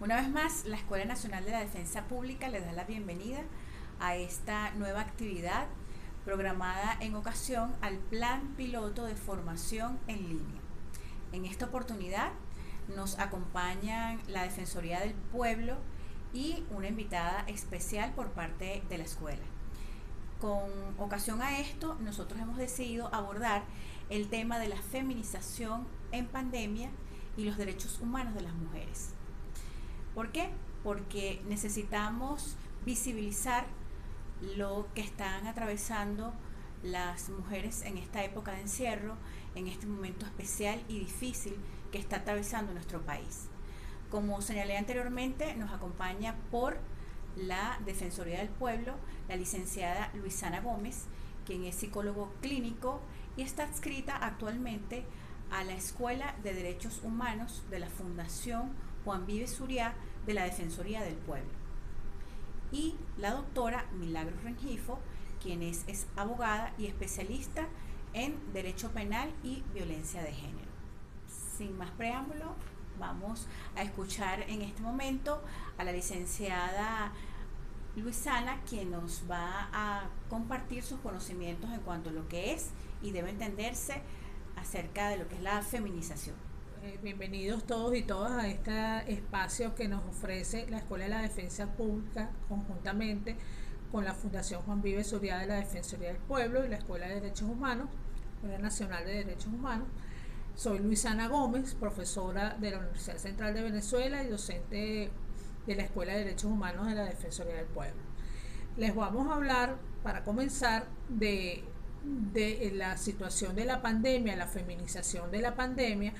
Una vez más, la Escuela Nacional de la Defensa Pública les da la bienvenida a esta nueva actividad programada en ocasión al Plan Piloto de Formación en Línea. En esta oportunidad nos acompañan la Defensoría del Pueblo y una invitada especial por parte de la escuela. Con ocasión a esto, nosotros hemos decidido abordar el tema de la feminización en pandemia y los derechos humanos de las mujeres. ¿Por qué? Porque necesitamos visibilizar lo que están atravesando las mujeres en esta época de encierro, en este momento especial y difícil que está atravesando nuestro país. Como señalé anteriormente, nos acompaña por la Defensoría del Pueblo la licenciada Luisana Gómez, quien es psicólogo clínico y está adscrita actualmente a la Escuela de Derechos Humanos de la Fundación Juan Vives Zuria de la Defensoría del Pueblo. Y la doctora Milagros Rengifo, quien es abogada y especialista en Derecho Penal y Violencia de Género. Sin más preámbulo, vamos a escuchar en este momento a la licenciada Luisana, quien nos va a compartir sus conocimientos en cuanto a lo que es y debe entenderse acerca de lo que es la feminización. Bienvenidos todos y todas a este espacio que nos ofrece la Escuela de la Defensa Pública conjuntamente con la Fundación Juan Vives Zuria de la Defensoría del Pueblo y la Escuela de Derechos Humanos, Escuela Nacional de Derechos Humanos. Soy Luisana Gómez, profesora de la Universidad Central de Venezuela y docente de la Escuela de Derechos Humanos de la Defensoría del Pueblo. Les vamos a hablar, para comenzar, de la situación de la pandemia, la feminización de la pandemia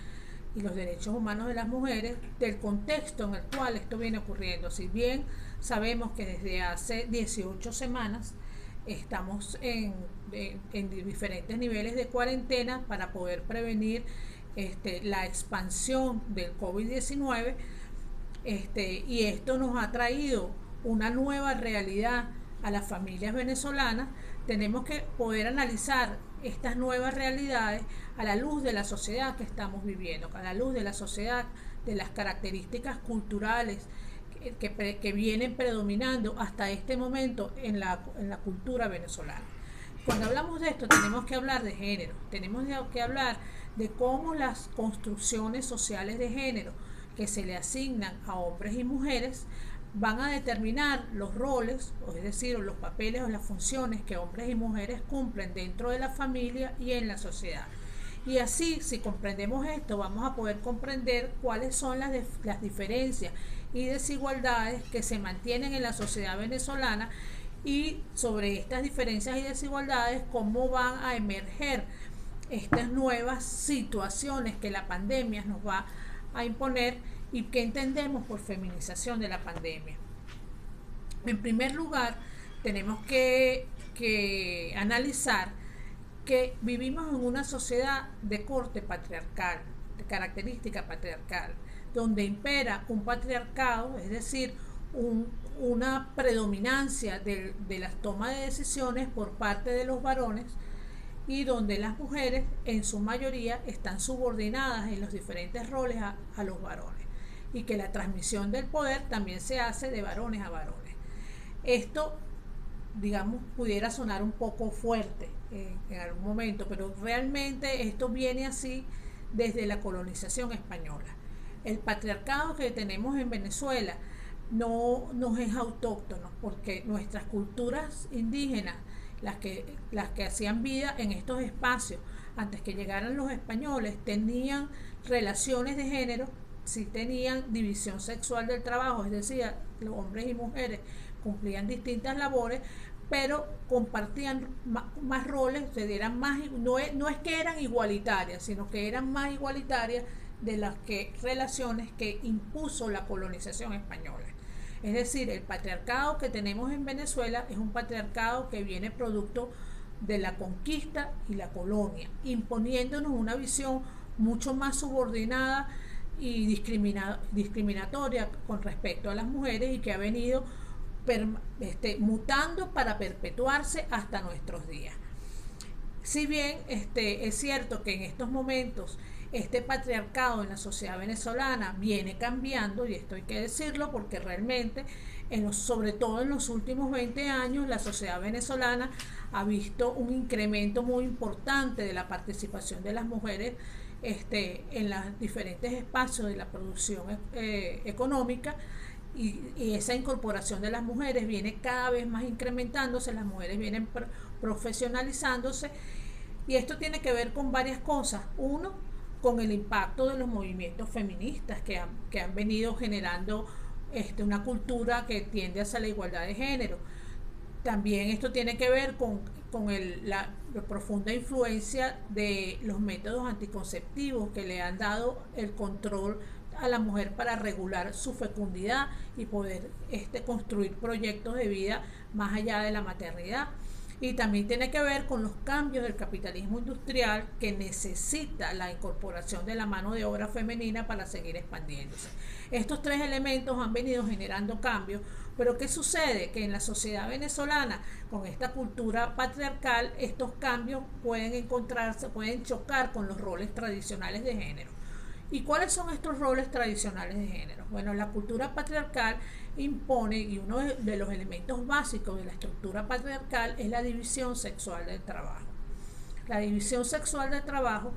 y los derechos humanos de las mujeres, del contexto en el cual esto viene ocurriendo. Si bien sabemos que desde hace 18 semanas estamos en diferentes niveles de cuarentena para poder prevenir la expansión del COVID-19, y esto nos ha traído una nueva realidad a las familias venezolanas. Tenemos que poder analizar estas nuevas realidades a la luz de la sociedad que estamos viviendo, a la luz de la sociedad, de las características culturales que vienen predominando hasta este momento en la cultura venezolana. Cuando hablamos de esto tenemos que hablar de género, tenemos que hablar de cómo las construcciones sociales de género que se le asignan a hombres y mujeres van a determinar los roles, es decir, los papeles o las funciones que hombres y mujeres cumplen dentro de la familia y en la sociedad. Y así, si comprendemos esto, vamos a poder comprender cuáles son las diferencias y desigualdades que se mantienen en la sociedad venezolana, y sobre estas diferencias y desigualdades, cómo van a emerger estas nuevas situaciones que la pandemia nos va a imponer y qué entendemos por feminización de la pandemia. En primer lugar, tenemos que analizar que vivimos en una sociedad de corte patriarcal, de característica patriarcal, donde impera un patriarcado, es decir, una predominancia de la toma de decisiones por parte de los varones, y donde las mujeres en su mayoría están subordinadas en los diferentes roles a los varones, y que la transmisión del poder también se hace de varones a varones. Esto, digamos, pudiera sonar un poco fuerte en algún momento, pero realmente esto viene así desde la colonización española. El patriarcado que tenemos en Venezuela no nos es autóctono, porque nuestras culturas indígenas, las que hacían vida en estos espacios antes que llegaran los españoles, tenían relaciones de género, sí tenían división sexual del trabajo, es decir, los hombres y mujeres cumplían distintas labores, pero compartían más roles, eran más, no es que eran igualitarias, sino que eran más igualitarias de las relaciones que impuso la colonización española. Es decir, el patriarcado que tenemos en Venezuela es un patriarcado que viene producto de la conquista y la colonia, imponiéndonos una visión mucho más subordinada y discriminatoria con respecto a las mujeres, y que ha venido mutando para perpetuarse hasta nuestros días. Si bien es cierto que en estos momentos este patriarcado en la sociedad venezolana viene cambiando, y esto hay que decirlo porque realmente, sobre todo en los últimos 20 años, la sociedad venezolana ha visto un incremento muy importante de la participación de las mujeres en los diferentes espacios de la producción económica, y esa incorporación de las mujeres viene cada vez más incrementándose, las mujeres vienen profesionalizándose, y esto tiene que ver con varias cosas. Uno, con el impacto de los movimientos feministas que han venido generando una cultura que tiende hacia la igualdad de género. También esto tiene que ver con la profunda influencia de los métodos anticonceptivos que le han dado el control a la mujer para regular su fecundidad y poder construir proyectos de vida más allá de la maternidad. Y también tiene que ver con los cambios del capitalismo industrial, que necesita la incorporación de la mano de obra femenina para seguir expandiéndose. Estos tres elementos han venido generando cambios, pero ¿qué sucede? Que en la sociedad venezolana, con esta cultura patriarcal, estos cambios pueden chocar con los roles tradicionales de género. ¿Y cuáles son estos roles tradicionales de género? Bueno, la cultura patriarcal impone, y uno de los elementos básicos de la estructura patriarcal es la división sexual del trabajo. La división sexual del trabajo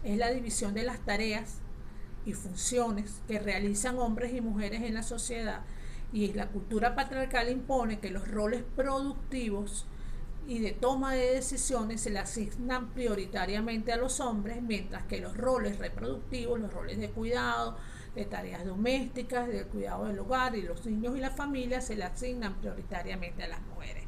es la división de las tareas y funciones que realizan hombres y mujeres en la sociedad, y la cultura patriarcal impone que los roles productivos y de toma de decisiones se le asignan prioritariamente a los hombres, mientras que los roles reproductivos, los roles de cuidado, de tareas domésticas, del cuidado del hogar y los niños y la familia se le asignan prioritariamente a las mujeres.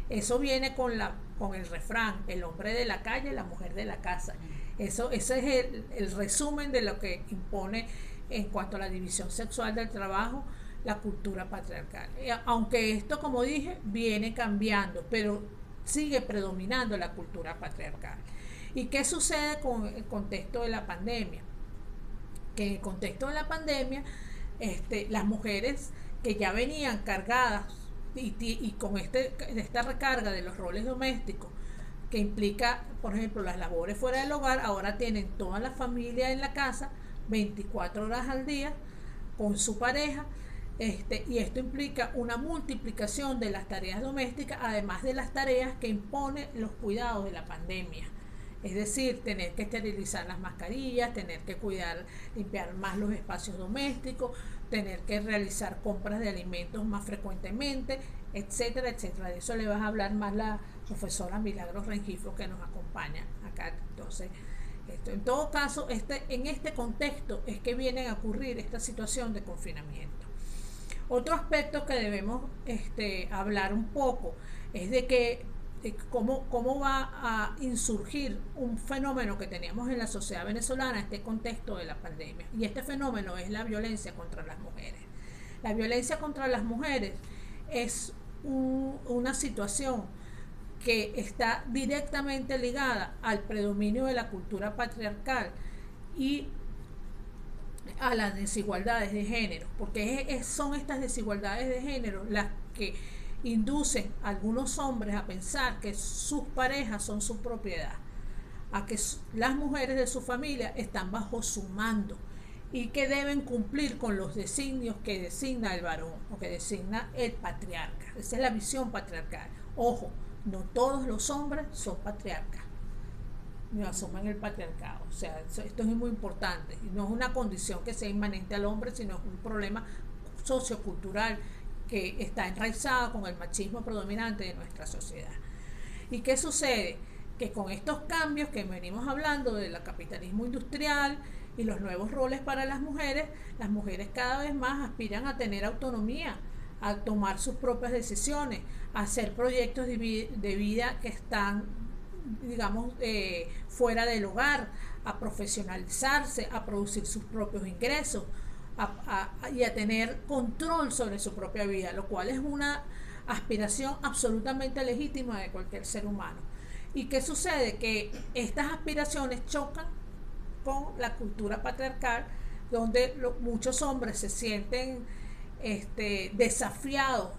Eso viene con el refrán: el hombre de la calle, la mujer de la casa. Ese es el resumen de lo que impone en cuanto a la división sexual del trabajo la cultura patriarcal. Aunque esto, como dije, viene cambiando, pero sigue predominando la cultura patriarcal. ¿Y qué sucede con el contexto de la pandemia? Que en el contexto de la pandemia, las mujeres que ya venían cargadas y con esta recarga de los roles domésticos, que implica, por ejemplo, las labores fuera del hogar, ahora tienen toda la familia en la casa 24 horas al día con su pareja. Y esto implica una multiplicación de las tareas domésticas, además de las tareas que impone los cuidados de la pandemia. Es decir, tener que esterilizar las mascarillas, tener que limpiar más los espacios domésticos, tener que realizar compras de alimentos más frecuentemente, etcétera, etcétera. De eso le va a hablar más la profesora Milagros Rengifo, que nos acompaña acá. Entonces, en todo caso, en este contexto es que viene a ocurrir esta situación de confinamiento. Otro aspecto que debemos hablar un poco es de cómo va a insurgir un fenómeno que teníamos en la sociedad venezolana en este contexto de la pandemia. Y este fenómeno es la violencia contra las mujeres. La violencia contra las mujeres es una situación que está directamente ligada al predominio de la cultura patriarcal y a las desigualdades de género, porque son estas desigualdades de género las que inducen a algunos hombres a pensar que sus parejas son su propiedad, a que las mujeres de su familia están bajo su mando y que deben cumplir con los designios que designa el varón o que designa el patriarca. Esa es la visión patriarcal. Ojo, no todos los hombres son patriarcas, no asumen el patriarcado. O sea, esto es muy importante. No es una condición que sea inmanente al hombre, sino es un problema sociocultural que está enraizado con el machismo predominante de nuestra sociedad. ¿Y qué sucede? Que con estos cambios que venimos hablando del capitalismo industrial y los nuevos roles para las mujeres cada vez más aspiran a tener autonomía, a tomar sus propias decisiones, a hacer proyectos de vida que están, digamos, fuera del hogar, a profesionalizarse, a producir sus propios ingresos y a tener control sobre su propia vida, lo cual es una aspiración absolutamente legítima de cualquier ser humano. ¿Y qué sucede? Que estas aspiraciones chocan con la cultura patriarcal, donde muchos hombres se sienten desafiados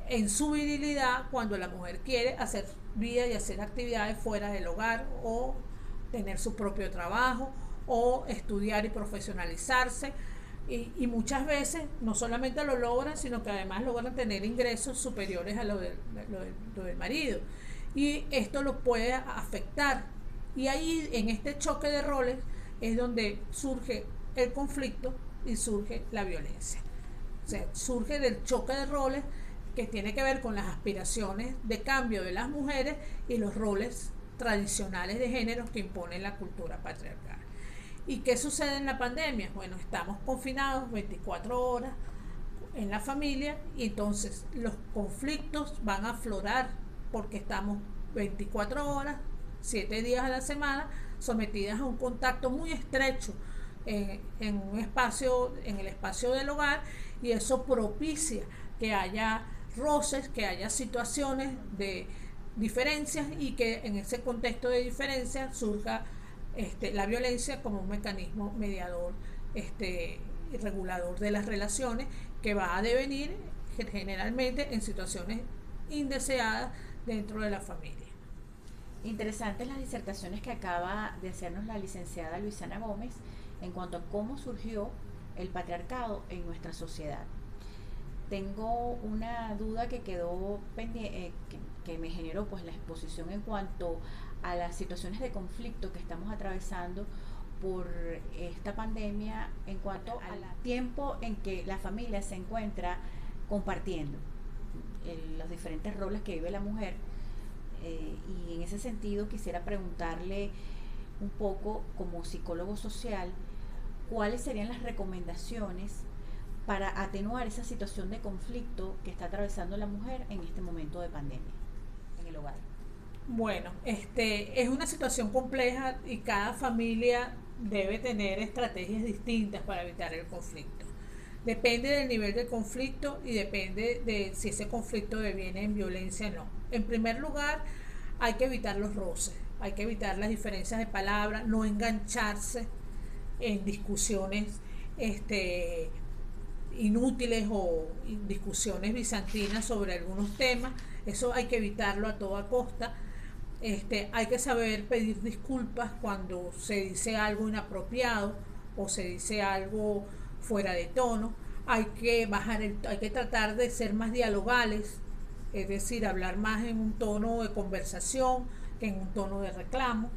en su virilidad cuando la mujer quiere hacer vida y hacer actividades fuera del hogar, o tener su propio trabajo, o estudiar y profesionalizarse. Y muchas veces no solamente lo logran, sino que además logran tener ingresos superiores a lo del marido. Y esto lo puede afectar. Y ahí, en este choque de roles, es donde surge el conflicto y surge la violencia. O sea, surge del choque de roles que tiene que ver con las aspiraciones de cambio de las mujeres y los roles tradicionales de género que impone la cultura patriarcal. ¿Y qué sucede en la pandemia? Bueno, estamos confinados 24 horas en la familia y entonces los conflictos van a aflorar porque estamos 24 horas, 7 días a la semana, sometidas a un contacto muy estrecho en un espacio, en el espacio del hogar, y eso propicia que haya roces, que haya situaciones de diferencias y que en ese contexto de diferencias surja la violencia como un mecanismo mediador y regulador de las relaciones, que va a devenir generalmente en situaciones indeseadas dentro de la familia. Interesantes las disertaciones que acaba de hacernos la licenciada Luisana Gómez en cuanto a cómo surgió el patriarcado en nuestra sociedad. Tengo una duda que quedó pendiente, que me generó pues la exposición en cuanto a las situaciones de conflicto que estamos atravesando por esta pandemia, en cuanto al tiempo en que la familia se encuentra compartiendo los diferentes roles que vive la mujer. Y en ese sentido quisiera preguntarle un poco, como psicólogo social, cuáles serían las recomendaciones para atenuar esa situación de conflicto que está atravesando la mujer en este momento de pandemia en el hogar. Bueno, es una situación compleja y cada familia debe tener estrategias distintas para evitar el conflicto. Depende del nivel de conflicto y depende de si ese conflicto deviene en violencia o no. En primer lugar, hay que evitar los roces, hay que evitar las diferencias de palabras, no engancharse en discusiones inútiles o discusiones bizantinas sobre algunos temas. Eso hay que evitarlo a toda costa. Hay que saber pedir disculpas cuando se dice algo inapropiado o se dice algo fuera de tono. Hay que tratar de ser más dialogales, es decir, hablar más en un tono de conversación que en un tono de reclamo.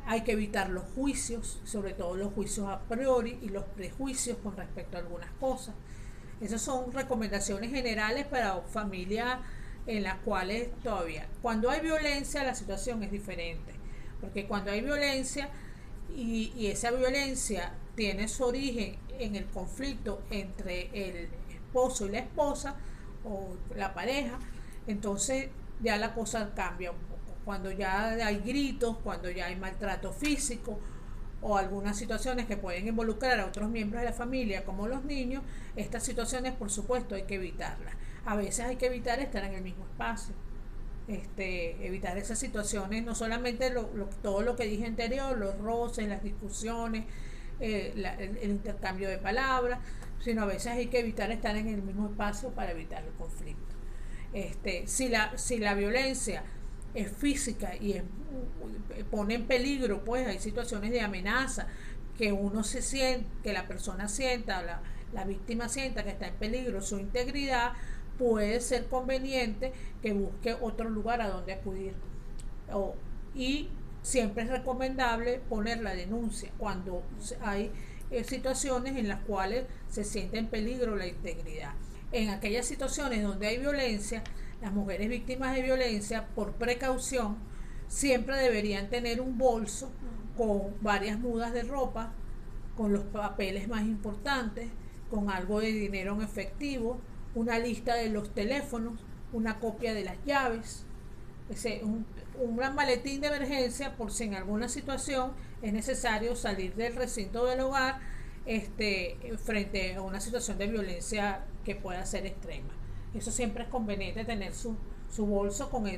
Hay que evitar los juicios, sobre todo los juicios a priori y los prejuicios con respecto a algunas cosas. Esas son recomendaciones generales para familias en las cuales todavía, cuando hay violencia, la situación es diferente, porque cuando hay violencia y esa violencia tiene su origen en el conflicto entre el esposo y la esposa o la pareja, entonces ya la cosa cambia un poco. Cuando ya hay gritos, cuando ya hay maltrato físico o algunas situaciones que pueden involucrar a otros miembros de la familia como los niños, estas situaciones por supuesto hay que evitarlas. A veces hay que evitar estar en el mismo espacio, evitar esas situaciones, no solamente todo lo que dije anterior, los roces, las discusiones, el intercambio de palabras, sino a veces hay que evitar estar en el mismo espacio para evitar el conflicto. Si la violencia es física y pone en peligro, pues hay situaciones de amenaza que uno se siente, que la persona sienta, la víctima sienta que está en peligro su integridad, puede ser conveniente que busque otro lugar a donde acudir. Y siempre es recomendable poner la denuncia cuando hay situaciones en las cuales se siente en peligro la integridad. En aquellas situaciones donde hay violencia, las mujeres víctimas de violencia, por precaución, siempre deberían tener un bolso con varias mudas de ropa, con los papeles más importantes, con algo de dinero en efectivo, una lista de los teléfonos, una copia de las llaves, un gran maletín de emergencia por si en alguna situación es necesario salir del recinto del hogar frente a una situación de violencia que pueda ser extrema. Eso siempre es conveniente tener su bolso con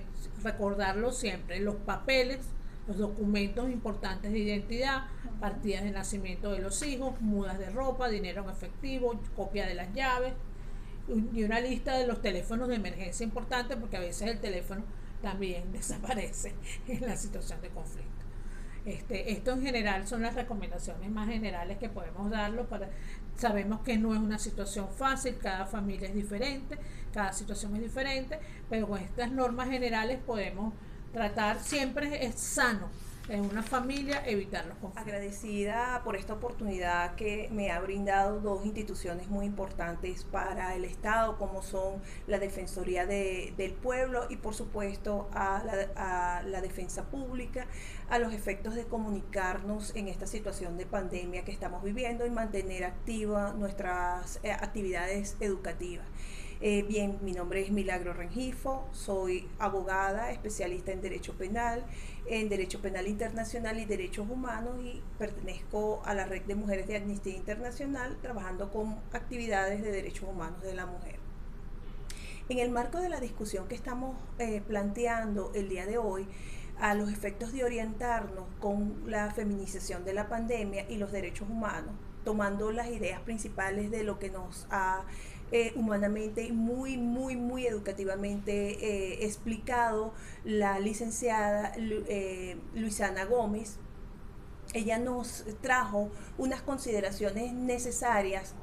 recordarlo siempre, los papeles, los documentos importantes de identidad, partidas de nacimiento de los hijos, mudas de ropa, dinero en efectivo, copia de las llaves y una lista de los teléfonos de emergencia importantes, porque a veces el teléfono también desaparece en la situación de conflicto. Esto en general son las recomendaciones más generales que podemos darlo sabemos que no es una situación fácil, cada familia es diferente, cada situación es diferente, pero con estas normas generales podemos tratar, siempre es sano en una familia evitar los conflictos. Agradecida por esta oportunidad que me ha brindado dos instituciones muy importantes para el Estado, como son la Defensoría del Pueblo y por supuesto a la Defensa Pública, a los efectos de comunicarnos en esta situación de pandemia que estamos viviendo y mantener activas nuestras actividades educativas. Bien, mi nombre es Milagro Rengifo, soy abogada, especialista en Derecho Penal, en Derecho Penal Internacional y Derechos Humanos y pertenezco a la Red de Mujeres de Amnistía Internacional, trabajando con actividades de derechos humanos de la mujer. En el marco de la discusión que estamos planteando el día de hoy, a los efectos de orientarnos con la feminización de la pandemia y los derechos humanos, tomando las ideas principales de lo que nos ha humanamente y muy educativamente explicado la licenciada Luisana Gómez. Ella nos trajo unas consideraciones necesarias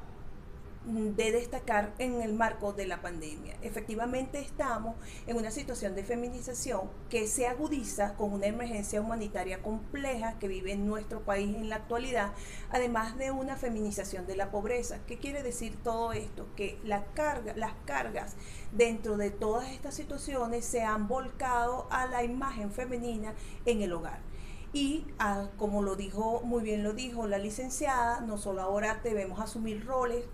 de destacar en el marco de la pandemia. Efectivamente estamos en una situación de feminización que se agudiza con una emergencia humanitaria compleja que vive en nuestro país en la actualidad, además de una feminización de la pobreza. ¿Qué quiere decir todo esto? Que las cargas dentro de todas estas situaciones se han volcado a la imagen femenina en el hogar. Y como muy bien lo dijo la licenciada, no solo ahora debemos asumir roles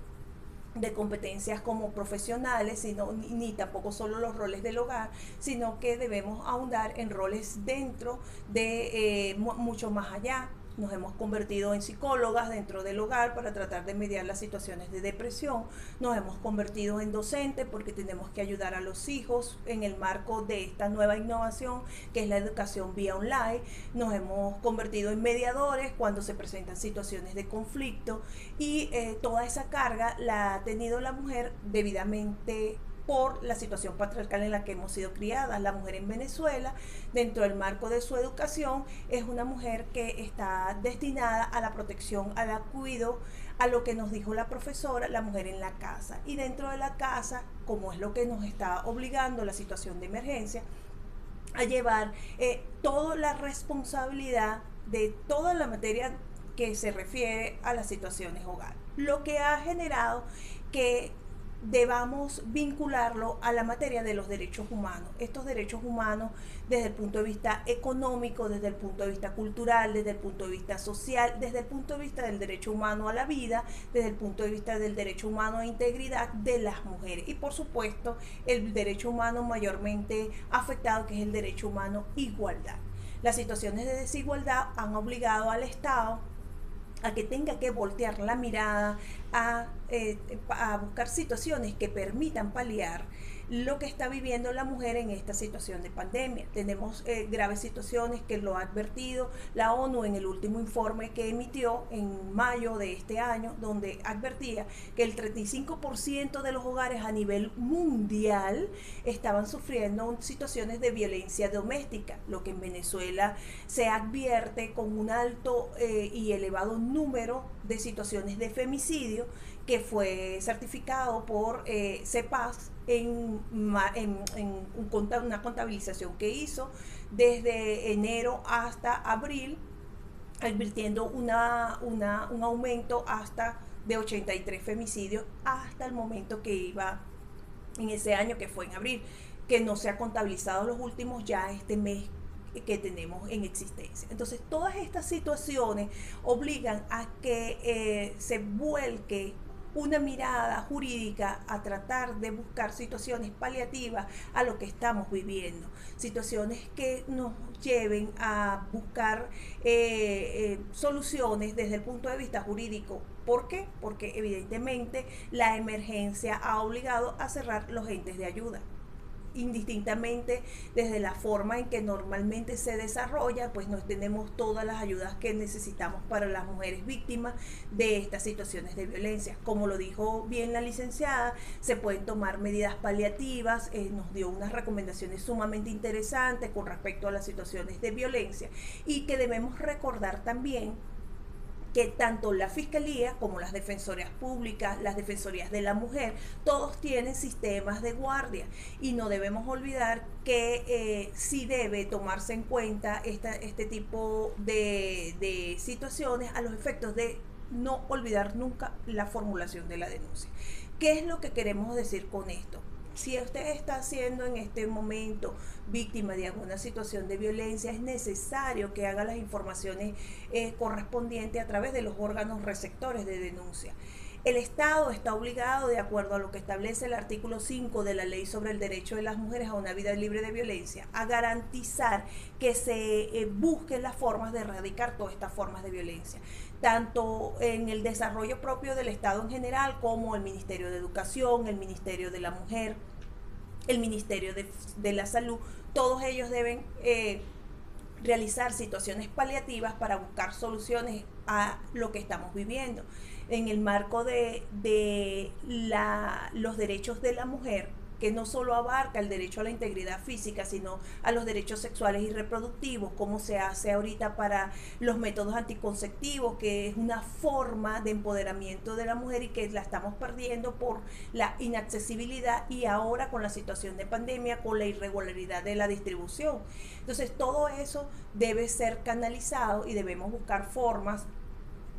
de competencias como profesionales, ni tampoco solo los roles del hogar, sino que debemos ahondar en roles dentro de mucho más allá. Nos hemos convertido en psicólogas dentro del hogar para tratar de mediar las situaciones de depresión. Nos hemos convertido en docentes porque tenemos que ayudar a los hijos en el marco de esta nueva innovación que es la educación vía online. Nos hemos convertido en mediadores cuando se presentan situaciones de conflicto y toda esa carga la ha tenido la mujer debidamente por la situación patriarcal en la que hemos sido criadas. La mujer en Venezuela, dentro del marco de su educación, es una mujer que está destinada a la protección, al cuidado, a lo que nos dijo la profesora, la mujer en la casa. Y dentro de la casa, como es lo que nos está obligando la situación de emergencia, a llevar toda la responsabilidad de toda la materia que se refiere a las situaciones hogar. Lo que ha generado que debamos vincularlo a la materia de los derechos humanos. Estos derechos humanos desde el punto de vista económico, desde el punto de vista cultural, desde el punto de vista social, desde el punto de vista del derecho humano a la vida, desde el punto de vista del derecho humano a integridad de las mujeres y por supuesto el derecho humano mayormente afectado, que es el derecho humano igualdad. Las situaciones de desigualdad han obligado al Estado a que tenga que voltear la mirada a buscar situaciones que permitan paliar lo que está viviendo la mujer en esta situación de pandemia. Tenemos graves situaciones que lo ha advertido la ONU en el último informe que emitió en mayo de este año, donde advertía que el 35% de los hogares a nivel mundial estaban sufriendo situaciones de violencia doméstica, lo que en Venezuela se advierte con un alto y elevado número de situaciones de femicidio que fue certificado por CEPAS en una contabilización que hizo desde enero hasta abril, advirtiendo un aumento hasta de 83 femicidios hasta el momento que iba en ese año, que fue en abril, que no se ha contabilizado los últimos ya este mes que tenemos en existencia. Entonces todas estas situaciones obligan a que se vuelque una mirada jurídica a tratar de buscar situaciones paliativas a lo que estamos viviendo, situaciones que nos lleven a buscar soluciones desde el punto de vista jurídico. ¿Por qué? Porque evidentemente la emergencia ha obligado a cerrar los entes de ayuda. indistintamente desde la forma en que normalmente se desarrolla, pues no tenemos todas las ayudas que necesitamos para las mujeres víctimas de estas situaciones de violencia. Como lo dijo bien la licenciada, se pueden tomar medidas paliativas, nos dio unas recomendaciones sumamente interesantes con respecto a las situaciones de violencia, y que debemos recordar también que tanto la Fiscalía como las Defensorías Públicas, las Defensorías de la Mujer, todos tienen sistemas de guardia, y no debemos olvidar que sí debe tomarse en cuenta este tipo de situaciones a los efectos de no olvidar nunca la formulación de la denuncia. ¿Qué es lo que queremos decir con esto? Si usted está siendo en este momento víctima de alguna situación de violencia, es necesario que haga las informaciones correspondientes a través de los órganos receptores de denuncia. El Estado está obligado, de acuerdo a lo que establece el artículo 5 de la Ley sobre el Derecho de las Mujeres a una Vida Libre de Violencia, a garantizar que se busquen las formas de erradicar todas estas formas de violencia, tanto en el desarrollo propio del Estado en general, como el Ministerio de Educación, el Ministerio de la Mujer, el Ministerio de la Salud. Todos ellos deben realizar situaciones paliativas para buscar soluciones a lo que estamos viviendo. En el marco de los derechos de la mujer, que no solo abarca el derecho a la integridad física, sino a los derechos sexuales y reproductivos, como se hace ahorita para los métodos anticonceptivos, que es una forma de empoderamiento de la mujer y que la estamos perdiendo por la inaccesibilidad, y ahora con la situación de pandemia, con la irregularidad de la distribución. Entonces, todo eso debe ser canalizado y debemos buscar formas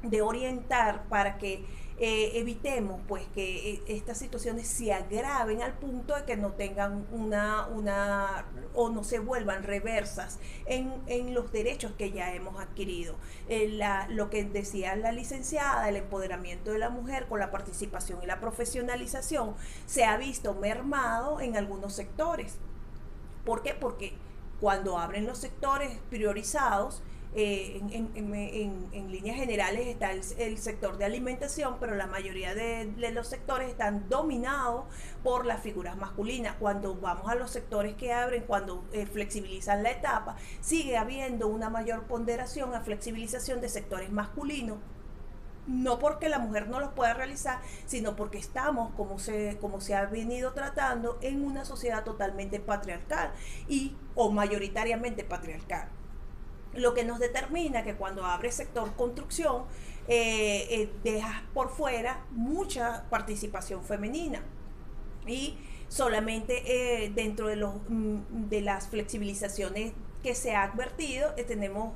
de orientar para que evitemos pues que estas situaciones se agraven al punto de que no tengan o no se vuelvan reversas en los derechos que ya hemos adquirido. Lo que decía la licenciada, el empoderamiento de la mujer con la participación y la profesionalización se ha visto mermado en algunos sectores. ¿Por qué? Porque cuando abren los sectores priorizados, en líneas generales está el sector de alimentación, pero la mayoría de los sectores están dominados por las figuras masculinas. Cuando vamos a los sectores que abren, cuando flexibilizan la etapa, sigue habiendo una mayor ponderación a flexibilización de sectores masculinos, no porque la mujer no los pueda realizar, sino porque estamos, como se ha venido tratando, en una sociedad totalmente patriarcal o mayoritariamente patriarcal. Lo que nos determina que cuando abre sector construcción, deja por fuera mucha participación femenina, y solamente dentro de las flexibilizaciones que se ha advertido, tenemos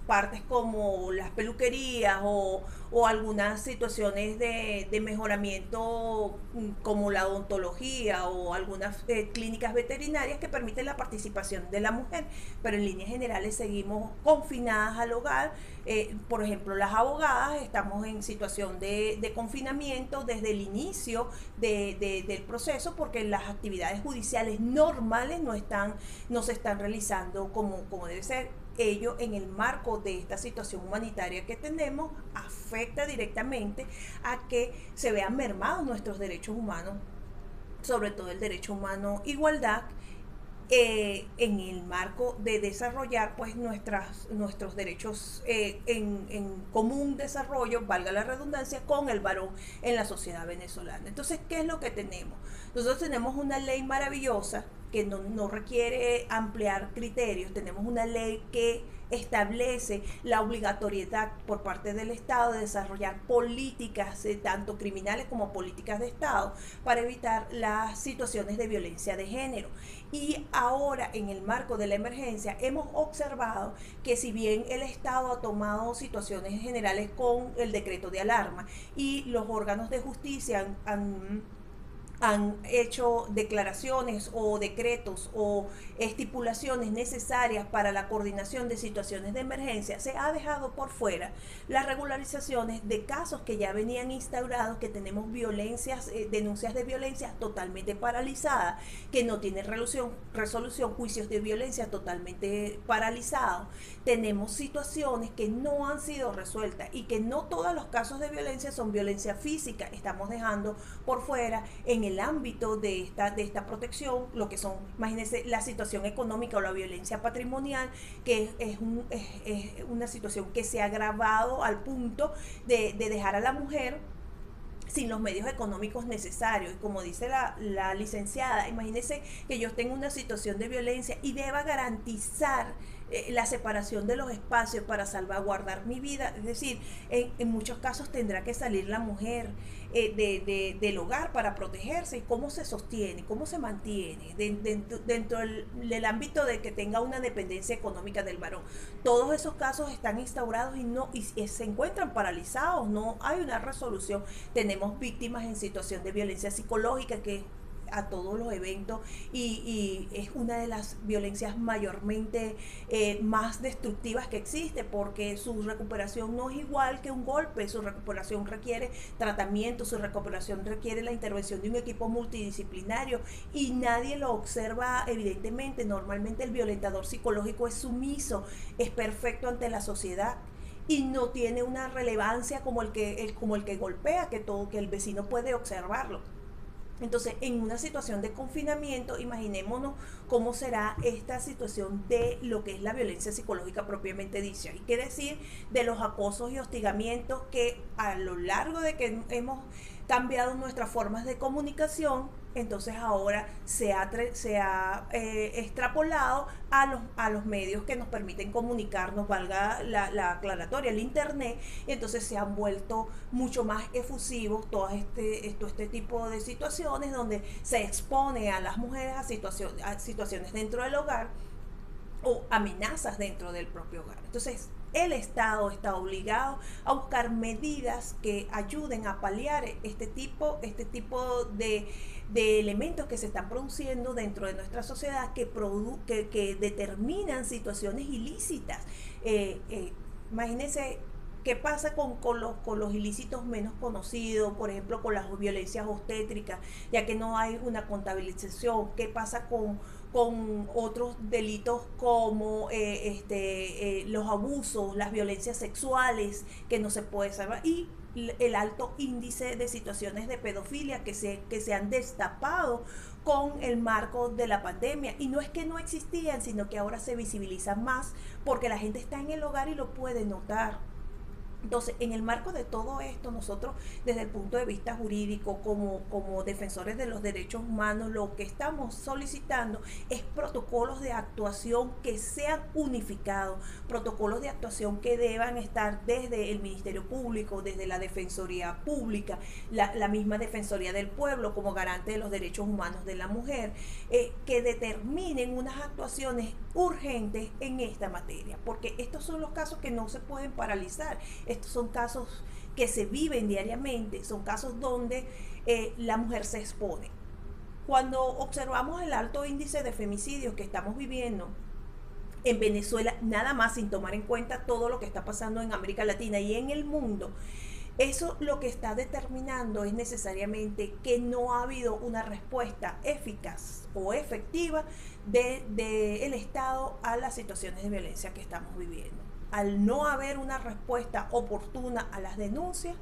partes como las peluquerías o algunas situaciones de mejoramiento como la odontología o algunas clínicas veterinarias que permiten la participación de la mujer, pero en líneas generales seguimos confinadas al hogar. Por ejemplo, las abogadas estamos en situación de confinamiento desde el inicio del proceso, porque las actividades judiciales normales no se están realizando como debe ser. Ello, en el marco de esta situación humanitaria que tenemos, afecta directamente a que se vean mermados nuestros derechos humanos, sobre todo el derecho humano igualdad, en el marco de desarrollar pues nuestros derechos en común desarrollo, valga la redundancia, con el varón en la sociedad venezolana. Entonces, ¿qué es lo que tenemos? Nosotros tenemos una ley maravillosa que no requiere ampliar criterios. Tenemos una ley que establece la obligatoriedad por parte del Estado de desarrollar políticas, tanto criminales como políticas de Estado, para evitar las situaciones de violencia de género. Y ahora, en el marco de la emergencia, hemos observado que si bien el Estado ha tomado situaciones generales con el decreto de alarma y los órganos de justicia han hecho declaraciones o decretos o estipulaciones necesarias para la coordinación de situaciones de emergencia, se ha dejado por fuera las regularizaciones de casos que ya venían instaurados, que tenemos denuncias de violencia totalmente paralizadas, que no tienen resolución, juicios de violencia totalmente paralizados. Tenemos situaciones que no han sido resueltas y que no todos los casos de violencia son violencia física. Estamos dejando por fuera en el ámbito de esta protección, lo que son, imagínense, la situación económica o la violencia patrimonial, que es una situación que se ha agravado al punto de dejar a la mujer sin los medios económicos necesarios. Y como dice la licenciada, imagínense que yo tengo una situación de violencia y deba garantizar la separación de los espacios para salvaguardar mi vida. Es decir, en muchos casos tendrá que salir la mujer del hogar para protegerse. ¿Y cómo se sostiene? ¿Cómo se mantiene? Dentro del ámbito de que tenga una dependencia económica del varón. Todos esos casos están instaurados y se encuentran paralizados. No hay una resolución. Tenemos víctimas en situación de violencia psicológica que a todos los eventos y es una de las violencias mayormente más destructivas que existe, porque su recuperación no es igual que un golpe. Su recuperación requiere tratamiento, su recuperación requiere la intervención de un equipo multidisciplinario y nadie lo observa evidentemente. Normalmente el violentador psicológico es sumiso, es perfecto ante la sociedad y no tiene una relevancia como el que golpea, que el vecino puede observarlo. Entonces, en una situación de confinamiento, imaginémonos cómo será esta situación de lo que es la violencia psicológica propiamente dicha. Hay que decir de los acosos y hostigamientos que a lo largo de que hemos cambiado nuestras formas de comunicación, entonces ahora se ha extrapolado a los medios que nos permiten comunicarnos, valga la aclaratoria, el internet, y entonces se han vuelto mucho más efusivos todo este tipo de situaciones donde se expone a las mujeres a situaciones dentro del hogar o amenazas dentro del propio hogar. Entonces, el Estado está obligado a buscar medidas que ayuden a paliar este tipo de elementos que se están produciendo dentro de nuestra sociedad que determinan situaciones ilícitas. Imagínense qué pasa con los ilícitos menos conocidos, por ejemplo, con las violencias obstétricas, ya que no hay una contabilización. ¿Qué pasa con otros delitos como los abusos, las violencias sexuales que no se puede salvar, y el alto índice de situaciones de pedofilia que se han destapado con el marco de la pandemia? Y no es que no existían, sino que ahora se visibilizan más porque la gente está en el hogar y lo puede notar. Entonces, en el marco de todo esto, nosotros desde el punto de vista jurídico, como defensores de los derechos humanos, lo que estamos solicitando es protocolos de actuación que sean unificados, protocolos de actuación que deban estar desde el Ministerio Público, desde la Defensoría Pública, la misma Defensoría del Pueblo como garante de los derechos humanos de la mujer, que determinen unas actuaciones urgentes en esta materia, porque estos son los casos que no se pueden paralizar. Estos son casos que se viven diariamente, son casos donde la mujer se expone. Cuando observamos el alto índice de femicidios que estamos viviendo en Venezuela, nada más sin tomar en cuenta todo lo que está pasando en América Latina y en el mundo, eso lo que está determinando es necesariamente que no ha habido una respuesta eficaz o efectiva del Estado a las situaciones de violencia que estamos viviendo. Al no haber una respuesta oportuna a las denuncias,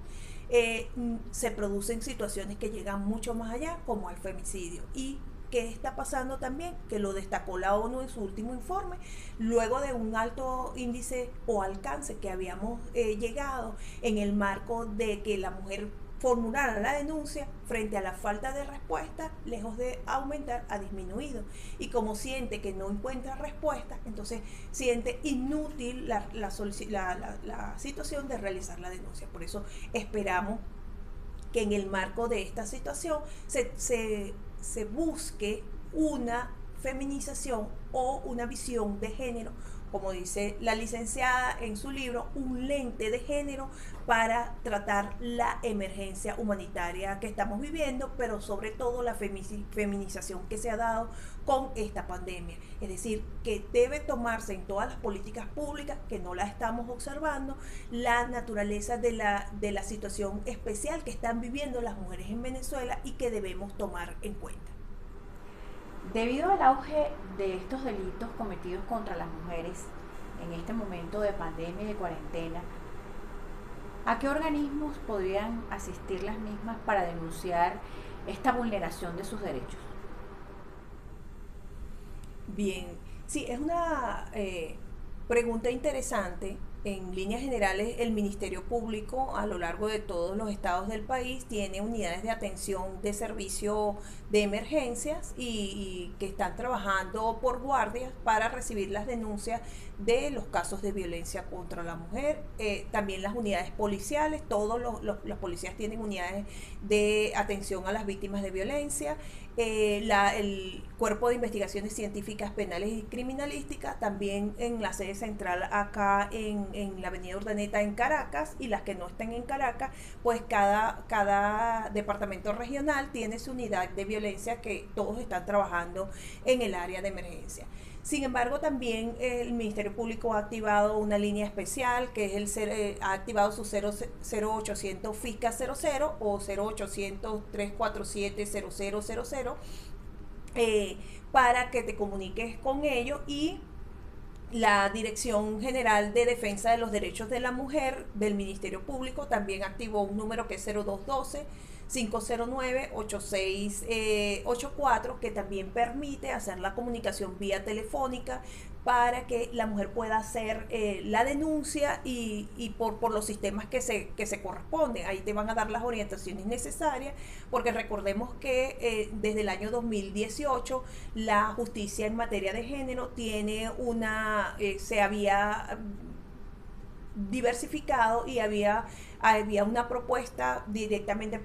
se producen situaciones que llegan mucho más allá, como el femicidio. ¿Y qué está pasando también? Que lo destacó la ONU en su último informe, luego de un alto índice o alcance que habíamos llegado en el marco de que la mujer formulara la denuncia, frente a la falta de respuesta, lejos de aumentar, ha disminuido. Y como siente que no encuentra respuesta, entonces siente inútil la situación de realizar la denuncia. Por eso esperamos que en el marco de esta situación se busque una feminización o una visión de género, como dice la licenciada en su libro, un lente de género para tratar la emergencia humanitaria que estamos viviendo, pero sobre todo la feminización que se ha dado con esta pandemia. Es decir, que debe tomarse en todas las políticas públicas, que no la estamos observando, la naturaleza de la situación especial que están viviendo las mujeres en Venezuela y que debemos tomar en cuenta. Debido al auge de estos delitos cometidos contra las mujeres en este momento de pandemia y de cuarentena, ¿a qué organismos podrían asistir las mismas para denunciar esta vulneración de sus derechos? Bien, sí, es una pregunta interesante. En líneas generales, el Ministerio Público a lo largo de todos los estados del país tiene unidades de atención de servicio de emergencias y que están trabajando por guardias para recibir las denuncias de los casos de violencia contra la mujer. También las unidades policiales, todos los policías tienen unidades de atención a las víctimas de violencia. El Cuerpo de Investigaciones Científicas Penales y Criminalísticas, también en la sede central acá en la Avenida Urdaneta en Caracas, y las que no estén en Caracas, pues cada departamento regional tiene su unidad de violencia que todos están trabajando en el área de emergencia. Sin embargo, también el Ministerio Público ha activado una línea especial que es ha activado su 0800 FISCA 00 o 0800 347 0000 para que te comuniques con ellos. Y la Dirección General de Defensa de los Derechos de la Mujer del Ministerio Público también activó un número que es 0212 509-8684, que también permite hacer la comunicación vía telefónica para que la mujer pueda hacer la denuncia y por los sistemas que se corresponden. Ahí te van a dar las orientaciones necesarias, porque recordemos que desde el año 2018 la justicia en materia de género tiene se había diversificado y había una propuesta directamente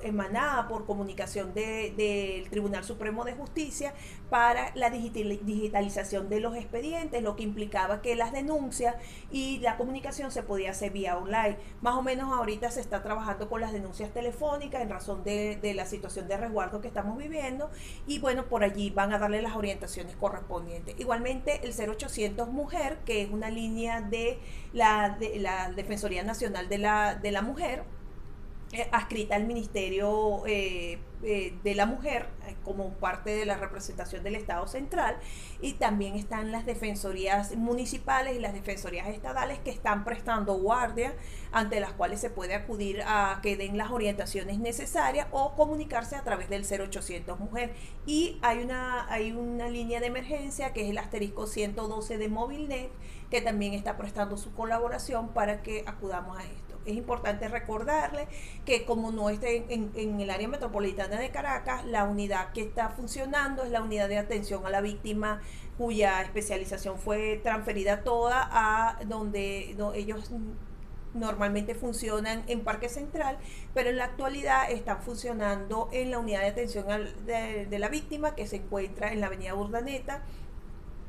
emanada por comunicación del Tribunal Supremo de Justicia para la digitalización de los expedientes, lo que implicaba que las denuncias y la comunicación se podía hacer vía online. Más o menos ahorita se está trabajando con las denuncias telefónicas en razón de la situación de resguardo que estamos viviendo, y bueno, por allí van a darle las orientaciones correspondientes. Igualmente el 0800 Mujer, que es una línea de la Defensoría Nacional de la Mujer, adscrita al Ministerio de la Mujer como parte de la representación del Estado Central, y también están las defensorías municipales y las defensorías estadales que están prestando guardia, ante las cuales se puede acudir a que den las orientaciones necesarias o comunicarse a través del 0800 Mujer. Y hay una línea de emergencia que es el asterisco 112 de Movilnet, que también está prestando su colaboración para que acudamos a esto. Es importante recordarle que como no está en el área metropolitana de Caracas, la unidad que está funcionando es la unidad de atención a la víctima, cuya especialización fue transferida toda a donde ellos normalmente funcionan en Parque Central, pero en la actualidad están funcionando en la unidad de atención de la víctima, que se encuentra en la Avenida Urdaneta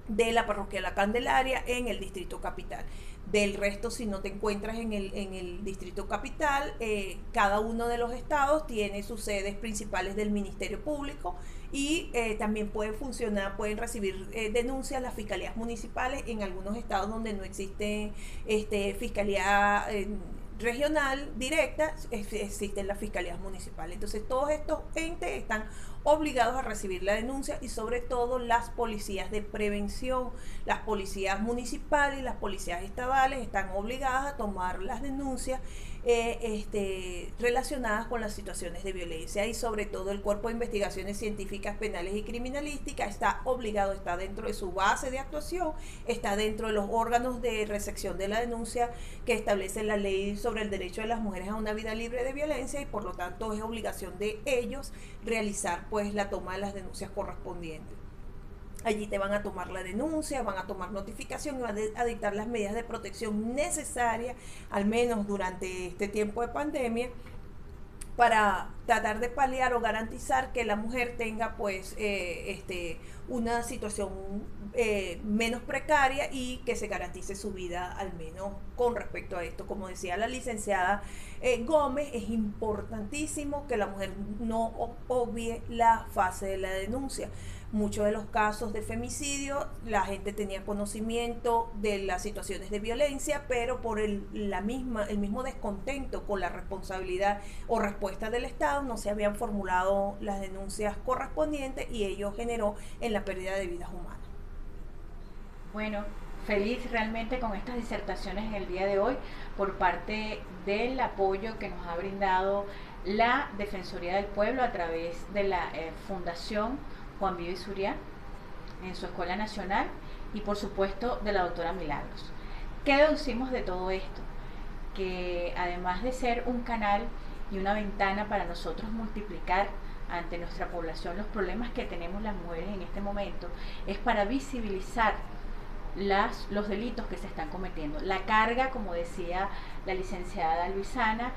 de la Parroquia La Candelaria en el Distrito Capital. Del resto, si no te encuentras en el Distrito Capital, cada uno de los estados tiene sus sedes principales del Ministerio Público, y también pueden recibir denuncias las fiscalías municipales en algunos estados donde no existe fiscalía regional directa, existen las fiscalías municipales. Entonces todos estos entes están obligados a recibir la denuncia, y sobre todo las policías de prevención, las policías municipales y las policías estadales están obligadas a tomar las denuncias relacionadas con las situaciones de violencia, y sobre todo el Cuerpo de Investigaciones Científicas Penales y Criminalísticas está obligado, está dentro de su base de actuación, está dentro de los órganos de recepción de la denuncia que establece la ley sobre el derecho de las mujeres a una vida libre de violencia, y por lo tanto es obligación de ellos realizar pues la toma de las denuncias correspondientes. Allí te van a tomar la denuncia, van a tomar notificación y van a dictar las medidas de protección necesarias, al menos durante este tiempo de pandemia, para tratar de paliar o garantizar que la mujer tenga pues una situación menos precaria, y que se garantice su vida al menos con respecto a esto. Como decía la licenciada Gómez, es importantísimo que la mujer no obvie la fase de la denuncia. Muchos de los casos de femicidio, la gente tenía conocimiento de las situaciones de violencia, pero por el mismo descontento con la responsabilidad o respuesta del Estado, no se habían formulado las denuncias correspondientes, y ello generó en la pérdida de vidas humanas. Bueno, feliz realmente con estas disertaciones en el día de hoy por parte del apoyo que nos ha brindado la Defensoría del Pueblo a través de la Fundación Juan Vives Zuria en su Escuela Nacional y por supuesto de la doctora Milagros. ¿Qué deducimos de todo esto? Que además de ser un canal y una ventana para nosotros multiplicar ante nuestra población los problemas que tenemos las mujeres en este momento, es para visibilizar los delitos que se están cometiendo. La carga, como decía la licenciada Luisana,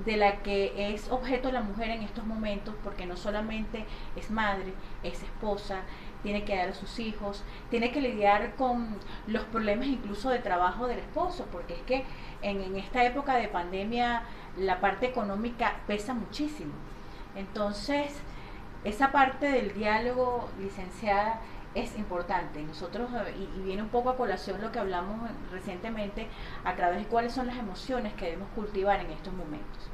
de la que es objeto la mujer en estos momentos, porque no solamente es madre, es esposa, tiene que dar a sus hijos, tiene que lidiar con los problemas incluso de trabajo del esposo, porque es que en esta época de pandemia la parte económica pesa muchísimo. Entonces, esa parte del diálogo, licenciada, es importante. Nosotros, y viene un poco a colación lo que hablamos recientemente, a través de cuáles son las emociones que debemos cultivar en estos momentos,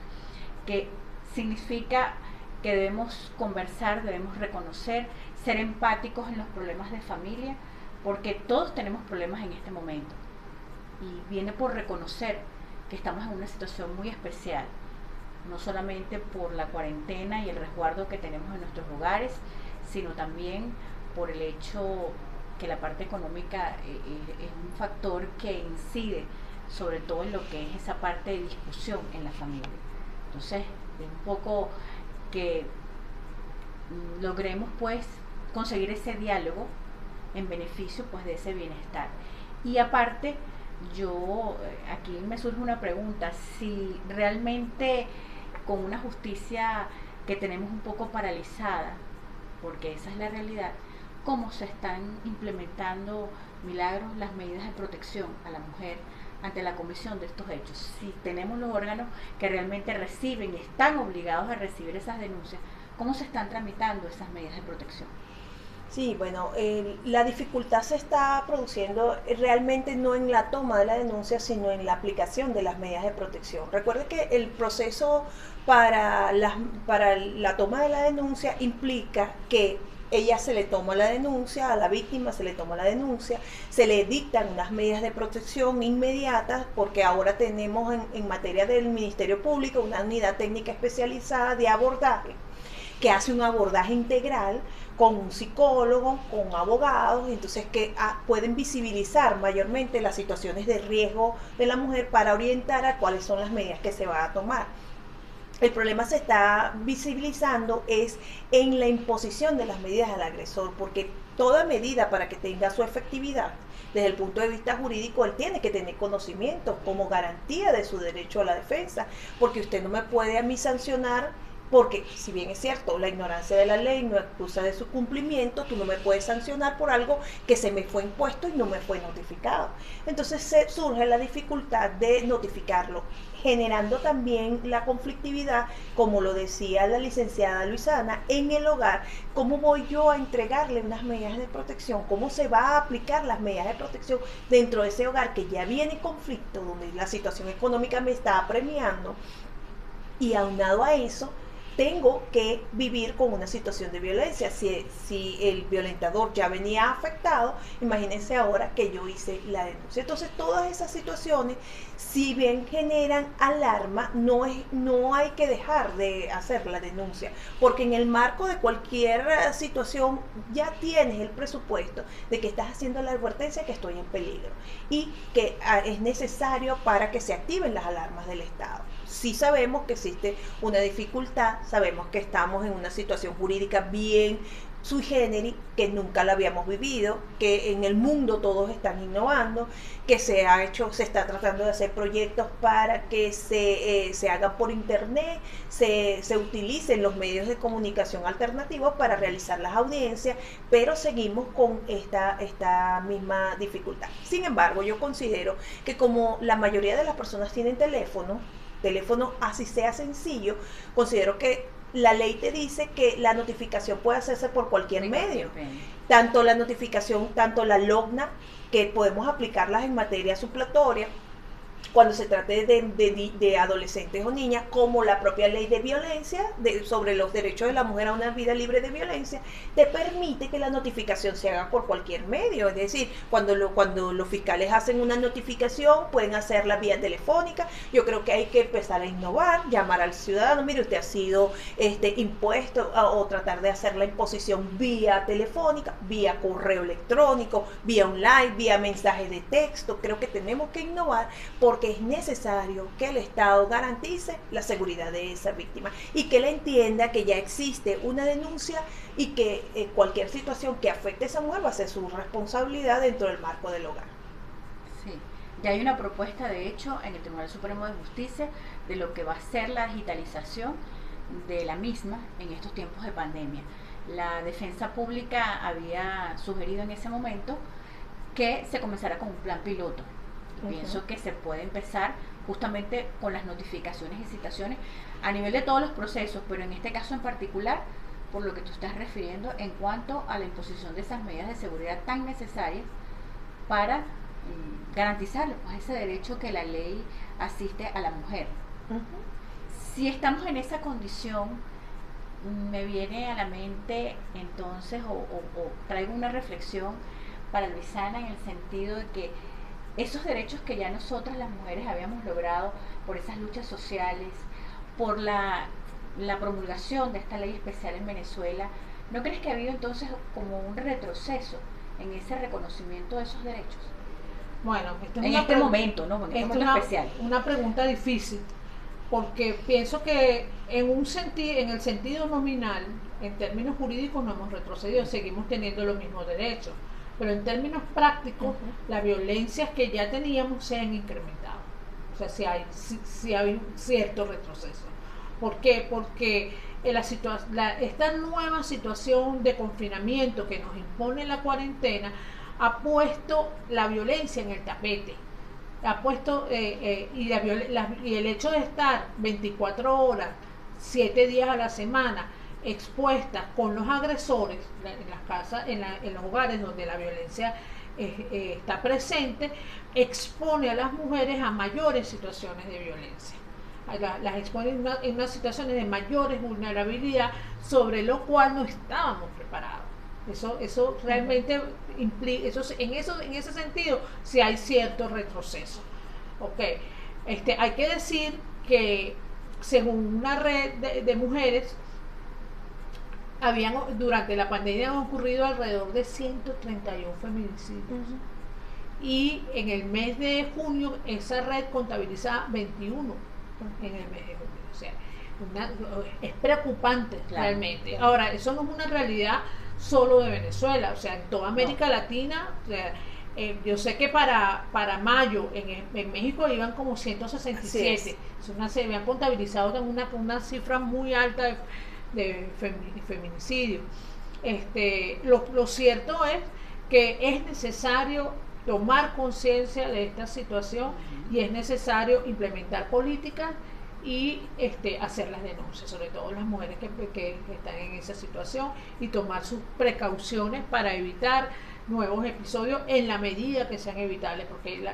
que significa que debemos conversar, debemos reconocer, ser empáticos en los problemas de familia, porque todos tenemos problemas en este momento, y viene por reconocer que estamos en una situación muy especial, no solamente por la cuarentena y el resguardo que tenemos en nuestros hogares, sino también por el hecho que la parte económica es un factor que incide sobre todo en lo que es esa parte de discusión en la familia. Entonces, es un poco que logremos pues conseguir ese diálogo en beneficio pues de ese bienestar. Y aparte, aquí me surge una pregunta: si realmente con una justicia que tenemos un poco paralizada, porque esa es la realidad, cómo se están implementando, Milagros, las medidas de protección a la mujer ante la comisión de estos hechos. Si tenemos los órganos que realmente reciben y están obligados a recibir esas denuncias, ¿cómo se están tramitando esas medidas de protección? Sí, bueno, la dificultad se está produciendo realmente no en la toma de la denuncia, sino en la aplicación de las medidas de protección. Recuerde que el proceso para la toma de la denuncia implica que ella se le toma la denuncia, a la víctima se le toma la denuncia, se le dictan unas medidas de protección inmediatas, porque ahora tenemos en materia del Ministerio Público una unidad técnica especializada de abordaje, que hace un abordaje integral con un psicólogo, con abogados, entonces que pueden visibilizar mayormente las situaciones de riesgo de la mujer para orientar a cuáles son las medidas que se van a tomar. El problema se está visibilizando es en la imposición de las medidas al agresor, porque toda medida, para que tenga su efectividad desde el punto de vista jurídico, él tiene que tener conocimiento como garantía de su derecho a la defensa, porque usted no me puede a mí sancionar, porque si bien es cierto, la ignorancia de la ley no excusa de su cumplimiento, tú no me puedes sancionar por algo que se me fue impuesto y no me fue notificado. Entonces surge la dificultad de notificarlo, generando también la conflictividad, como lo decía la licenciada Luisana, en el hogar. ¿Cómo voy yo a entregarle unas medidas de protección? ¿Cómo se va a aplicar las medidas de protección dentro de ese hogar que ya viene en conflicto, donde la situación económica me está apremiando? Y aunado a eso, tengo que vivir con una situación de violencia. Si el violentador ya venía afectado, imagínense ahora que yo hice la denuncia. Entonces, todas esas situaciones, si bien generan alarma, no hay que dejar de hacer la denuncia, porque en el marco de cualquier situación ya tienes el presupuesto de que estás haciendo la advertencia que estoy en peligro y que es necesario para que se activen las alarmas del Estado. Sí sabemos que existe una dificultad, sabemos que estamos en una situación jurídica bien sui generis, que nunca la habíamos vivido, que en el mundo todos están innovando, que se está tratando de hacer proyectos para que se hagan por internet, se utilicen los medios de comunicación alternativos para realizar las audiencias, pero seguimos con esta misma dificultad. Sin embargo, yo considero que como la mayoría de las personas tienen teléfono así sea sencillo, considero que la ley te dice que la notificación puede hacerse por cualquier medio. Tanto la notificación, tanto la LOGNA, que podemos aplicarlas en materia supletoria, cuando se trate de adolescentes o niñas, como la propia ley de violencia, sobre los derechos de la mujer a una vida libre de violencia, te permite que la notificación se haga por cualquier medio. Es decir, cuando los fiscales hacen una notificación, pueden hacerla vía telefónica. Yo creo que hay que empezar a innovar, llamar al ciudadano, mire, usted ha sido impuesto, o tratar de hacer la imposición vía telefónica, vía correo electrónico, vía online, vía mensaje de texto. Creo que tenemos que innovar porque es necesario que el Estado garantice la seguridad de esa víctima y que él entienda que ya existe una denuncia y que cualquier situación que afecte a esa mujer va a ser su responsabilidad dentro del marco del hogar. Sí, ya hay una propuesta de hecho en el Tribunal Supremo de Justicia de lo que va a ser la digitalización de la misma en estos tiempos de pandemia. La Defensa Pública había sugerido en ese momento que se comenzara con un plan piloto. Pienso que se puede empezar justamente con las notificaciones y citaciones a nivel de todos los procesos, pero en este caso en particular, por lo que tú estás refiriendo en cuanto a la imposición de esas medidas de seguridad tan necesarias para garantizarle pues, ese derecho que la ley asiste a la mujer. Si estamos en esa condición, me viene a la mente entonces, o traigo una reflexión para Luisana en el sentido de que esos derechos que ya nosotras las mujeres habíamos logrado por esas luchas sociales, por la promulgación de esta ley especial en Venezuela, ¿no crees que ha habido entonces como un retroceso en ese reconocimiento de esos derechos? Bueno, esto es en este momento, ¿no? En este momento especial. Una pregunta difícil, porque pienso que en el sentido nominal, en términos jurídicos no hemos retrocedido, seguimos teniendo los mismos derechos. Pero en términos prácticos, las violencias que ya teníamos se han incrementado. O sea, sí hay un cierto retroceso. ¿Por qué? Porque esta nueva situación de confinamiento que nos impone la cuarentena ha puesto la violencia en el tapete. Ha puesto y el hecho de estar 24 horas, 7 días a la semana, expuestas con los agresores en las casas, en los hogares donde la violencia está presente, expone a las mujeres a mayores situaciones de violencia. Las expone en unas situaciones de mayores vulnerabilidad, sobre lo cual no estábamos preparados. Eso realmente implica, en ese sentido sí hay cierto retroceso. Okay. Hay que decir que según una red de mujeres, durante la pandemia han ocurrido alrededor de 131 feminicidios. Y en el mes de junio esa red contabiliza 21 en el mes de junio. O sea, es preocupante realmente. Claro. Ahora, eso no es una realidad solo de Venezuela, o sea, en toda América Latina. O sea, yo sé que para mayo en México iban como 167. Se habían contabilizado una cifra muy alta de feminicidio. Lo cierto es que es necesario tomar conciencia de esta situación y es necesario implementar políticas y hacer las denuncias, sobre todo las mujeres que están en esa situación, y tomar sus precauciones para evitar nuevos episodios en la medida que sean evitables, porque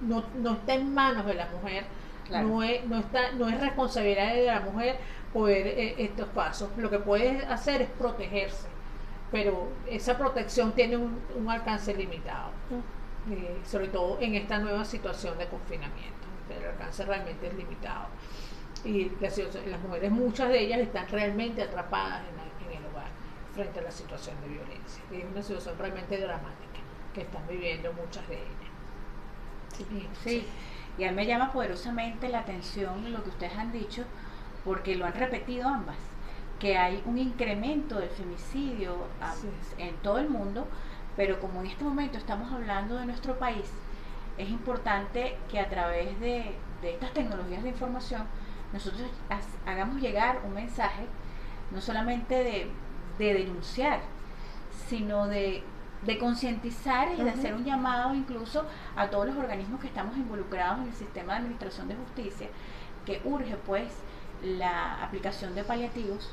no está en manos de la mujer. Claro. No es responsabilidad de la mujer poder estos pasos. Lo que puede hacer es protegerse, pero esa protección tiene un alcance limitado, sobre todo en esta nueva situación de confinamiento. El alcance realmente es limitado y las mujeres, muchas de ellas están realmente atrapadas en el hogar frente a la situación de violencia. Es una situación realmente dramática que están viviendo muchas de ellas. Sí. Y a mí me llama poderosamente la atención lo que ustedes han dicho, porque lo han repetido ambas, que hay un incremento del femicidio en todo el mundo, pero como en este momento estamos hablando de nuestro país, es importante que a través de estas tecnologías de información nosotros hagamos llegar un mensaje, no solamente de denunciar, sino de concientizar y de hacer un llamado incluso a todos los organismos que estamos involucrados en el sistema de administración de justicia, que urge pues la aplicación de paliativos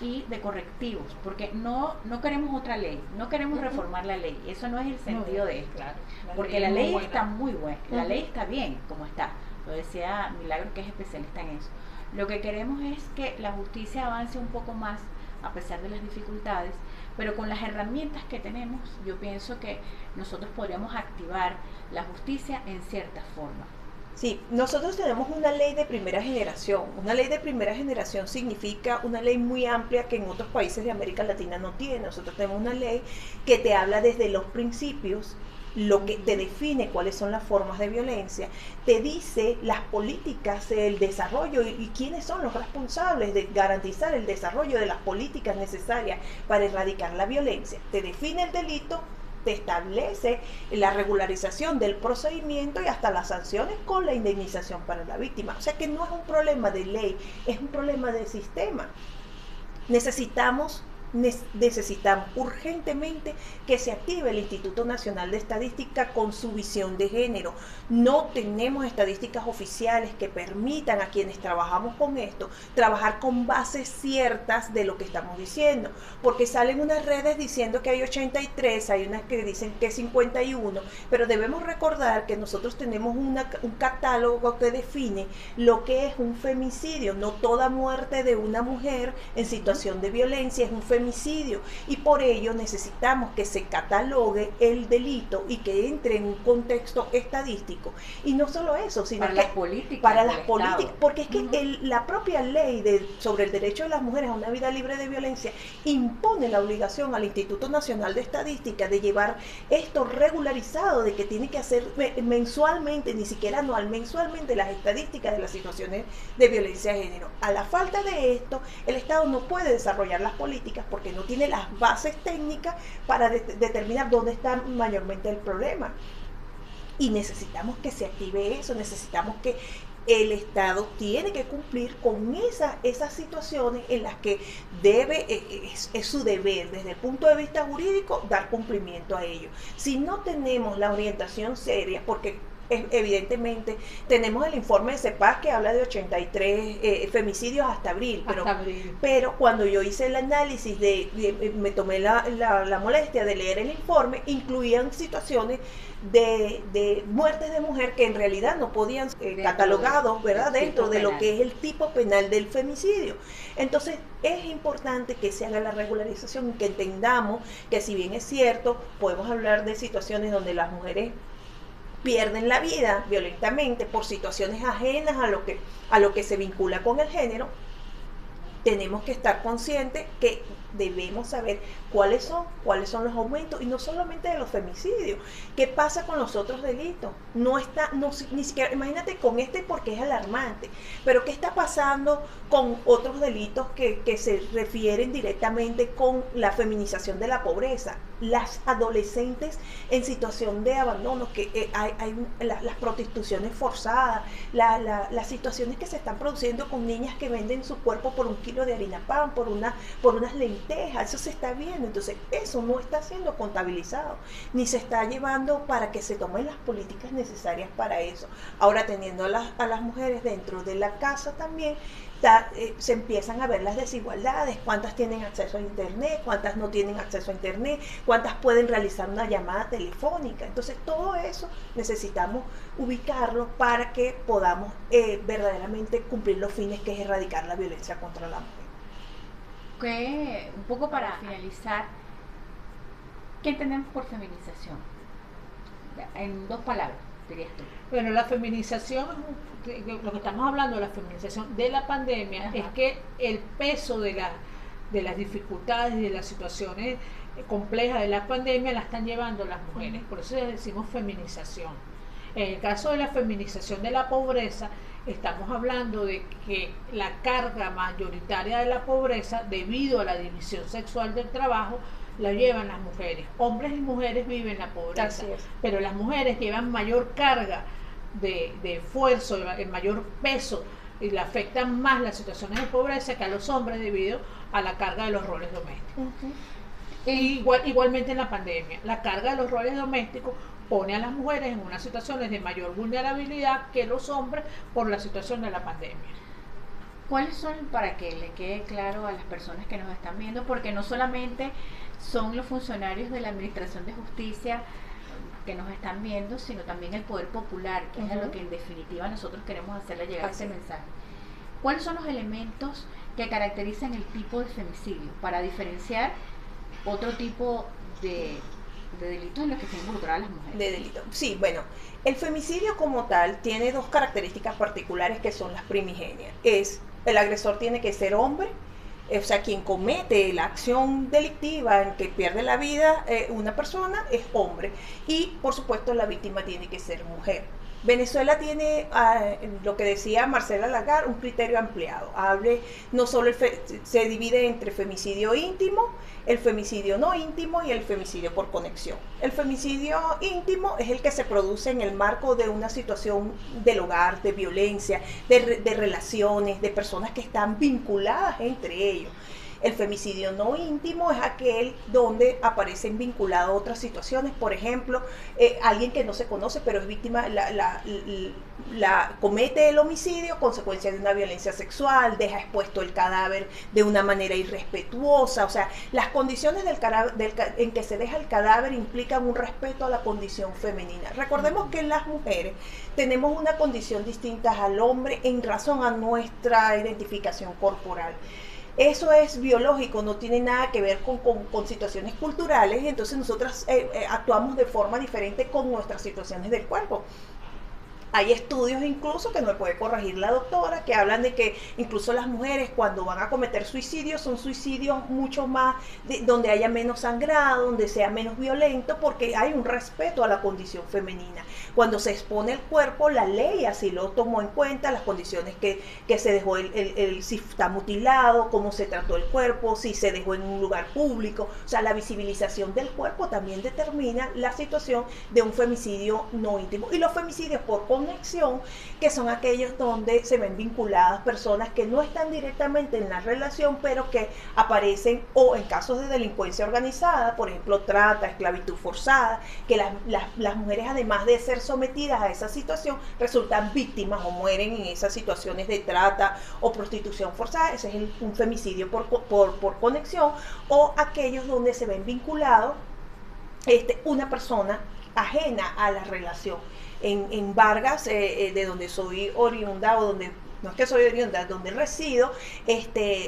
y de correctivos, porque no queremos otra ley, no queremos reformar la ley, eso no es el sentido de esto, claro, porque la ley está muy buena, la Ujú. ley está bien como está, lo decía Milagro, que es especialista en eso. Lo que queremos es que la justicia avance un poco más a pesar de las dificultades, pero con las herramientas que tenemos, yo pienso que nosotros podríamos activar la justicia en cierta forma. Sí, nosotros tenemos una ley de primera generación. Una ley de primera generación significa una ley muy amplia que en otros países de América Latina no tiene. Nosotros tenemos una ley que te habla desde los principios, lo que te define cuáles son las formas de violencia, te dice las políticas, el desarrollo y quiénes son los responsables de garantizar el desarrollo de las políticas necesarias para erradicar la violencia. Te define el delito, te establece la regularización del procedimiento y hasta las sanciones con la indemnización para la víctima. O sea que no es un problema de ley, es un problema de sistema. Necesitamos urgentemente que se active el Instituto Nacional de Estadística con su visión de género. No tenemos estadísticas oficiales que permitan a quienes trabajamos con esto trabajar con bases ciertas de lo que estamos diciendo, porque salen unas redes diciendo que hay 83, hay unas que dicen que 51, pero debemos recordar que nosotros tenemos un catálogo que define lo que es un femicidio. No toda muerte de una mujer en situación de violencia es un femicidio, y por ello necesitamos que se catalogue el delito y que entre en un contexto estadístico. Y no solo eso, sino para que las políticas, para las políticas, Estado. porque es que la propia ley sobre el derecho de las mujeres a una vida libre de violencia impone la obligación al Instituto Nacional de Estadística de llevar esto regularizado, de que tiene que hacer mensualmente, ni siquiera anual, mensualmente, las estadísticas de las situaciones de violencia de género. A la falta de esto, el Estado no puede desarrollar las políticas porque no tiene las bases técnicas para determinar dónde está mayormente el problema. Y necesitamos que se active eso, necesitamos que el Estado tiene que cumplir con esas situaciones en las que es su deber, desde el punto de vista jurídico, dar cumplimiento a ello. Si no tenemos la orientación seria, porque evidentemente tenemos el informe de CEPAS que habla de 83 femicidios hasta abril, pero cuando yo hice el análisis me tomé la molestia de leer el informe, incluían situaciones de muertes de mujer que en realidad no podían catalogados, ¿verdad?, dentro de lo que es el tipo penal del femicidio. Entonces es importante que se haga la regularización y que entendamos que, si bien es cierto, podemos hablar de situaciones donde las mujeres pierden la vida violentamente por situaciones ajenas a lo que se vincula con el género, tenemos que estar conscientes que debemos saber cuáles son los aumentos, y no solamente de los femicidios. ¿Qué pasa con los otros delitos? Ni siquiera, imagínate con este, porque es alarmante, pero ¿qué está pasando con otros delitos que se refieren directamente con la feminización de la pobreza? Las adolescentes en situación de abandono, que hay las prostituciones forzadas, las situaciones que se están produciendo con niñas que venden su cuerpo por 1 kilo de harina pan, por unas lentejas. Eso se está viendo. Entonces eso no está siendo contabilizado, ni se está llevando para que se tomen las políticas necesarias para eso. Ahora, teniendo a las mujeres dentro de la casa también, se empiezan a ver las desigualdades: cuántas tienen acceso a internet, cuántas no tienen acceso a internet, cuántas pueden realizar una llamada telefónica. Entonces todo eso necesitamos ubicarlo para que podamos verdaderamente cumplir los fines, que es erradicar la violencia contra la mujer. Que un poco para finalizar, ¿qué entendemos por feminización? En 2 palabras, dirías tú. Bueno, la feminización, lo que estamos hablando de la feminización de la pandemia, es que el peso de las dificultades y de las situaciones complejas de la pandemia la están llevando las mujeres, por eso decimos feminización. En el caso de la feminización de la pobreza, estamos hablando de que la carga mayoritaria de la pobreza, debido a la división sexual del trabajo, la llevan las mujeres. Hombres y mujeres viven la pobreza, pero las mujeres llevan mayor carga de esfuerzo, el mayor peso, y le afectan más las situaciones de pobreza que a los hombres, debido a la carga de los roles domésticos. Igualmente en la pandemia, la carga de los roles domésticos pone a las mujeres en unas situaciones de mayor vulnerabilidad que los hombres por la situación de la pandemia. ¿Cuáles son, para que le quede claro a las personas que nos están viendo? Porque no solamente son los funcionarios de la Administración de Justicia que nos están viendo, sino también el poder popular, que es a lo que en definitiva nosotros queremos hacerle llegar este mensaje. ¿Cuáles son los elementos que caracterizan el tipo de femicidio para diferenciar otro tipo de delitos en los que se involucran las mujeres? De delito. Sí, bueno, el femicidio como tal tiene dos características particulares que son las primigenias. El agresor tiene que ser hombre, o sea, quien comete la acción delictiva en que pierde la vida una persona es hombre, y por supuesto la víctima tiene que ser mujer. Venezuela tiene, lo que decía Marcela Lagarde, un criterio ampliado. No solo se divide entre femicidio íntimo, el femicidio no íntimo y el femicidio por conexión. El femicidio íntimo es el que se produce en el marco de una situación del hogar, de violencia, de relaciones, de personas que están vinculadas entre ellos. El femicidio no íntimo es aquel donde aparecen vinculadas otras situaciones, por ejemplo, alguien que no se conoce pero es víctima, comete el homicidio consecuencia de una violencia sexual, deja expuesto el cadáver de una manera irrespetuosa, o sea, las condiciones en que se deja el cadáver implican un respeto a la condición femenina. Recordemos que las mujeres tenemos una condición distinta al hombre en razón a nuestra identificación corporal. Eso es biológico, no tiene nada que ver con situaciones culturales, entonces nosotras actuamos de forma diferente con nuestras situaciones del cuerpo. Hay estudios incluso, que no me puede corregir la doctora, que hablan de que incluso las mujeres cuando van a cometer suicidios son suicidios mucho más, donde haya menos sangrado, donde sea menos violento, porque hay un respeto a la condición femenina. Cuando se expone el cuerpo, la ley así lo tomó en cuenta, las condiciones que se dejó, si está mutilado, cómo se trató el cuerpo, si se dejó en un lugar público. O sea, la visibilización del cuerpo también determina la situación de un femicidio no íntimo. Y los femicidios por conexión, que son aquellos donde se ven vinculadas personas que no están directamente en la relación, pero que aparecen, o en casos de delincuencia organizada, por ejemplo, trata, esclavitud forzada, que las mujeres, además de ser sometidas a esa situación, resultan víctimas o mueren en esas situaciones de trata o prostitución forzada. Ese es un femicidio por conexión, o aquellos donde se ven vinculados una persona ajena a la relación. En Vargas, de donde soy oriunda, o donde no es que soy oriunda, donde resido,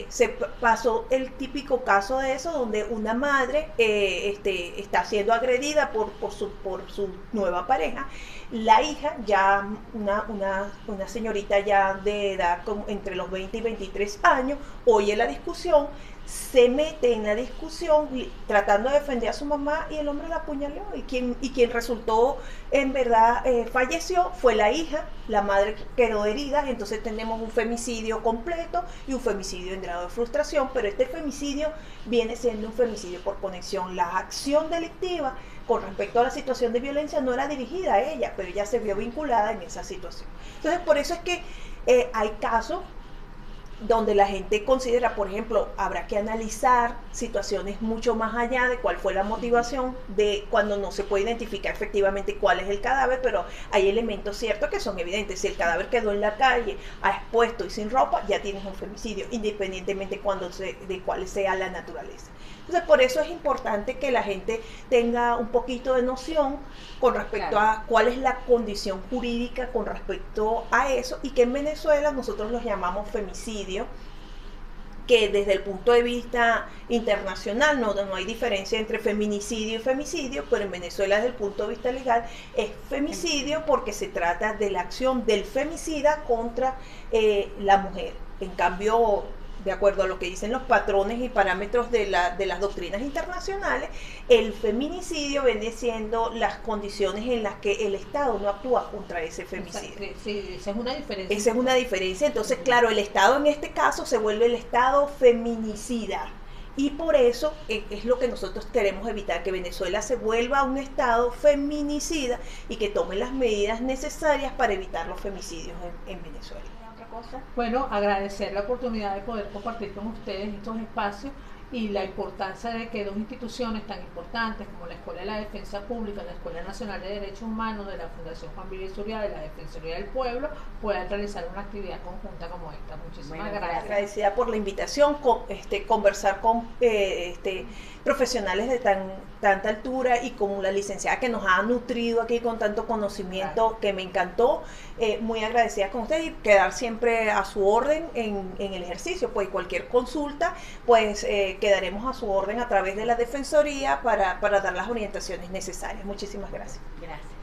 se pasó el típico caso de eso, donde una madre está siendo agredida por su nueva pareja. La hija, ya una señorita ya de edad entre los 20 y 23 años, oye la discusión, se mete en la discusión tratando de defender a su mamá, y el hombre la apuñaló, y quien resultó en verdad falleció fue la hija. La madre quedó herida. Entonces tenemos un femicidio completo y un femicidio en grado de frustración, pero este femicidio viene siendo un femicidio por conexión. La acción delictiva con respecto a la situación de violencia no era dirigida a ella, pero ella se vio vinculada en esa situación. Entonces, por eso es que hay casos donde la gente considera, por ejemplo, habrá que analizar situaciones mucho más allá de cuál fue la motivación, de cuando no se puede identificar efectivamente cuál es el cadáver, pero hay elementos ciertos que son evidentes. Si el cadáver quedó en la calle, expuesto y sin ropa, ya tienes un femicidio, independientemente de cuál sea la naturaleza. Entonces, por eso es importante que la gente tenga un poquito de noción con respecto a cuál es la condición jurídica con respecto a eso, y que en Venezuela nosotros los llamamos femicidio, que desde el punto de vista internacional no hay diferencia entre feminicidio y femicidio, pero en Venezuela desde el punto de vista legal es femicidio porque se trata de la acción del femicida contra la mujer. En cambio, de acuerdo a lo que dicen los patrones y parámetros de las doctrinas internacionales, el feminicidio viene siendo las condiciones en las que el Estado no actúa contra ese femicidio. Sí, esa es una diferencia. Esa es una diferencia. Entonces, claro, el Estado en este caso se vuelve el Estado feminicida. Y por eso es lo que nosotros queremos evitar, que Venezuela se vuelva un Estado feminicida y que tome las medidas necesarias para evitar los femicidios en Venezuela. Bueno, agradecer la oportunidad de poder compartir con ustedes estos espacios y la importancia de que dos instituciones tan importantes como la Escuela de la Defensa Pública, la Escuela Nacional de Derechos Humanos de la Fundación Juan Vives Zuria de la Defensoría del Pueblo puedan realizar una actividad conjunta como esta. Muchísimas gracias. Agradecida por la invitación, conversar con profesionales de tanta altura y con la licenciada que nos ha nutrido aquí con tanto conocimiento, que me encantó. Muy agradecida con usted y quedar siempre a su orden en el ejercicio, pues cualquier consulta, pues quedaremos a su orden a través de la Defensoría para dar las orientaciones necesarias. Muchísimas gracias. Gracias.